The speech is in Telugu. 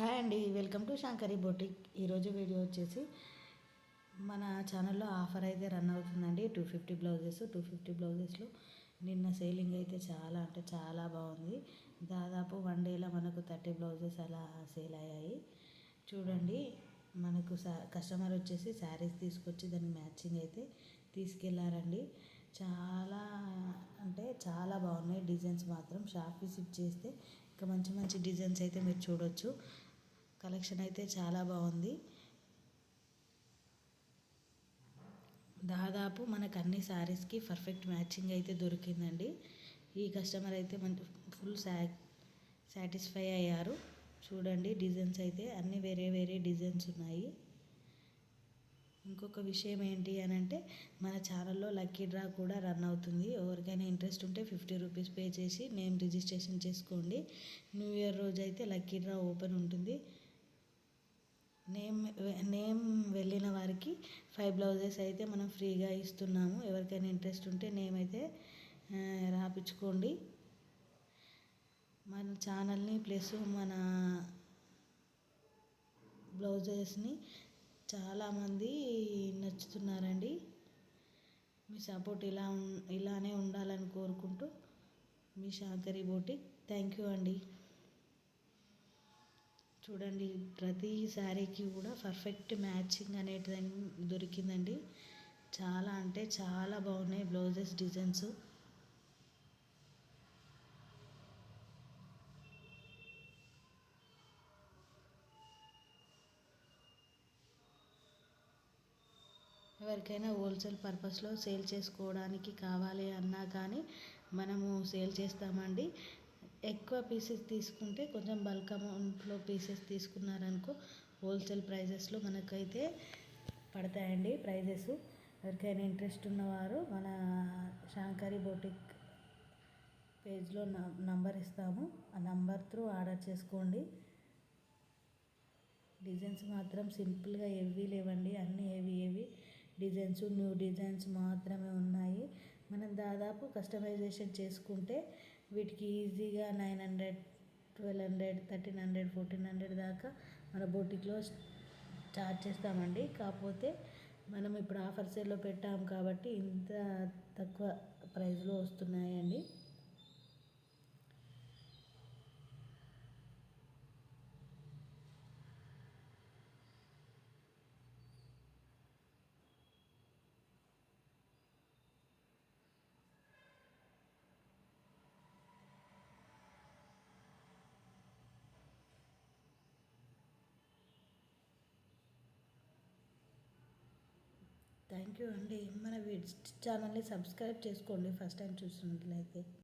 హాయ్ అండి, వెల్కమ్ టు శాంకరి బొటిక్. ఈరోజు వీడియో వచ్చేసి మన ఛానల్లో ఆఫర్ అయితే రన్ అవుతుందండి. 250 బ్లౌజెస్లో నిన్న సేలింగ్ అయితే చాలా అంటే చాలా బాగుంది. దాదాపు 1 డేలో మనకు 30 బ్లౌజెస్ అలా సేల్ అయ్యాయి. చూడండి, మనకు కస్టమర్ వచ్చేసి శారీస్ తీసుకొచ్చి దానికి మ్యాచింగ్ అయితే తీసుకెళ్లారండి. చాలా అంటే చాలా బాగున్నాయి డిజైన్స్ మాత్రం. షాప్ విజిట్ చేస్తే ఇంకా మంచి మంచి డిజైన్స్ అయితే మీరు చూడొచ్చు. కలెక్షన్ అయితే చాలా బాగుంది. దాదాపు మనకు అన్ని శారీస్కి పర్ఫెక్ట్ మ్యాచింగ్ అయితే దొరికిందండి. ఈ కస్టమర్ అయితే మన ఫుల్ సాటిస్ఫై అయ్యారు. చూడండి, డిజైన్స్ అయితే అన్ని వేరే వేరే డిజైన్స్ ఉన్నాయి. ఇంకొక విషయం ఏంటి అని అంటే, మన ఛానల్లో లక్కీ డ్రా కూడా రన్ అవుతుంది. ఎవరికైనా ఇంట్రెస్ట్ ఉంటే 50 రూపీస్ పే చేసి నేమ్ రిజిస్ట్రేషన్ చేసుకోండి. న్యూ ఇయర్ రోజు అయితే లక్కీ డ్రా ఓపెన్ ఉంటుంది. నేమ్ వెళ్ళిన వారికి 5 బ్లౌజెస్ అయితే మనం ఫ్రీగా ఇస్తున్నాము. ఎవరికైనా ఇంట్రెస్ట్ ఉంటే నేమ్ అయితే రాపించుకోండి. మన ఛానల్ని ప్లస్ మన బ్లౌజెస్ని చాలామంది నచ్చుతున్నారండి. మీ సపోర్ట్ ఇలానే ఉండాలని కోరుకుంటూ మీ శాంకరి బొటిక్. థ్యాంక్ యూ అండి. చూడండి, ప్రతి శారీకి కూడా పర్ఫెక్ట్ మ్యాచింగ్ అనేది దొరికిందండి. చాలా అంటే చాలా బాగున్నాయి బ్లౌజెస్ డిజైన్స్. ఎవరికైనా హోల్సేల్ పర్పస్లో సేల్ చేసుకోవడానికి కావాలి అన్నా కానీ మనము సేల్ చేస్తామండి. ఎక్కువ పీసెస్ తీసుకుంటే కొంచెం బల్క్ అమౌంట్లో పీసెస్ తీసుకున్నారనుకో హోల్సేల్ ప్రైజెస్లో మనకైతే పడతాయండి ప్రైజెస్. ఎవరికైనా ఇంట్రెస్ట్ ఉన్నవారు మన శాంకరి బొటిక్ పేజ్లో నంబర్ ఇస్తాము. ఆ నంబర్ త్రూ ఆర్డర్ చేసుకోండి. డిజైన్స్ మాత్రం సింపుల్గా హెవీ లేవండి, అన్నీ హెవీ డిజైన్స్, న్యూ డిజైన్స్ మాత్రమే ఉన్నాయి. మనం దాదాపు కస్టమైజేషన్ చేసుకుంటే వీటికి ఈజీగా 900, 1200, 1300, 1400 దాకా మన బొటిక్లో చార్జ్ చేస్తామండి. కాకపోతే మనం ఇప్పుడు ఆఫర్ సేల్లో పెట్టాము కాబట్టి ఇంత తక్కువ ప్రైస్లో వస్తున్నాయండి. థ్యాంక్ యూ అండి. మన ఛానల్ని సబ్స్క్రైబ్ చేసుకోండి ఫస్ట్ టైం చూసినట్లయితే.